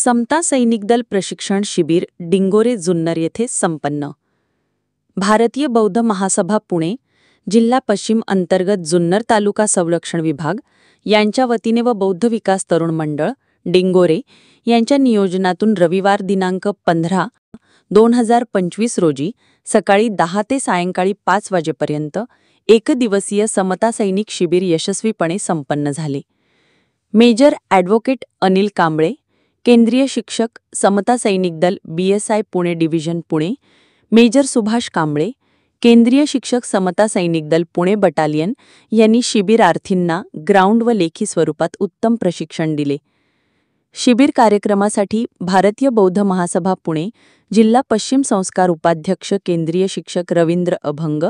समता सैनिक दल प्रशिक्षण शिबिर डिंगोरे जुन्नर येथे संपन्न। भारतीय बौद्ध महासभा पुणे जिल्हा पश्चिम अंतर्गत जुन्नर तालुका संरक्षण विभाग यांच्या वतीने व बौद्ध विकास तरुण मंडळ डिंगोरे यांच्या नियोजनातून रविवार दिनांक 15/2025 रोजी सकाळी 10 ते सायंकाळी 5 वाजेपर्यंत एकदिवसीय समता सैनिक शिबिर यशस्वीपणे संपन्न झाले। मेजर ॲडव्होकेट अनिल कांबळे, केंद्रीय शिक्षक समता Sainik Dal BSI Pune division Pune, major Subhash Kamble, केंद्रीय शिक्षक समता सैनिक दल पुणे बटालियन यांनी शिबिरार्थींना ग्राउंड व लेखी स्वरूपात उत्तम प्रशिक्षण दिले। शिबिर कार्यक्रमासाठी भारतीय बौद्ध महासभा पुणे जिल्हा पश्चिम संस्कार उपाध्यक्ष केंद्रीय शिक्षक रवींद्र अभंग,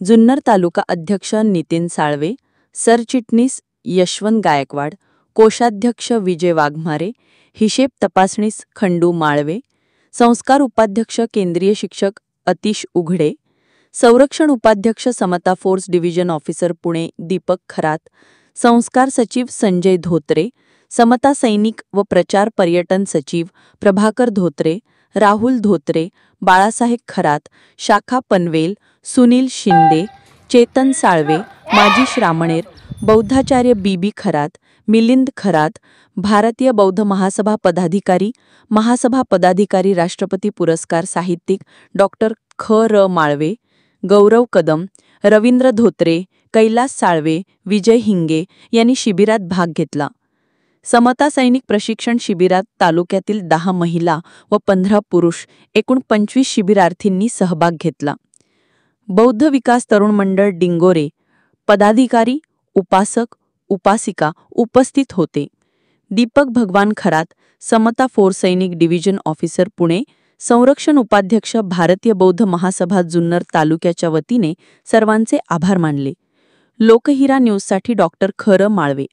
जुन्नर तालुका अध्यक्ष नितीन साळवे, सरचिटणीस यशवंत गायकवाड, कोषाध्यक्ष विजय वाघमारे, हिशेब तपासणीस खंडू माळवे, संस्कार उपाध्यक्ष केंद्रीय शिक्षक अतिश उघडे, संरक्षण उपाध्यक्ष समता force division officer Pune Deepak Kharat, संस्कार सचिव संजय धोत्रे, समता सैनिक व प्रचार पर्यटन सचिव प्रभाकर धोत्रे, राहुल धोत्रे, बाळासाहेब खरात, शाखा पनवेल, सुनील शिंदे, चेतन साळवे, माजी श्रामणेर, बौद्धाचार्य BB खरात, मिलिंद खरात, भारतीय बौद्ध महासभा पदाधिकारी राष्ट्रपती पुरस्कार साहित्यिक डॉ. ख.र. माळवे, गौरव कदम, रवींद्र धोत्रे, कैलास साळवे, विजय हिंगे यांनी शिबिरात भाग घेतला। समता सैनिक प्रशिक्षण शिबिरात तालुक्यातील 10 महिला व 15 पुरुष एकूण 25 शिबिरार्थींनी सहभाग घेतला। बौद्ध विकास तरुण मंडळ डिंगोरे पदाधिकारी, उपासक, उपासिका उपस्थित होते। दीपक भगवान खरात, समता फोर्स सैनिक डिव्हिजन ऑफिसर पुणे, संरक्षण उपाध्यक्ष भारतीय बौद्ध महासभा जुन्नर तालुक्याच्या वतीने सर्वांचे आभार मानले। लोकहिरा न्यूजसाठी डॉ. ख.र. माळवे।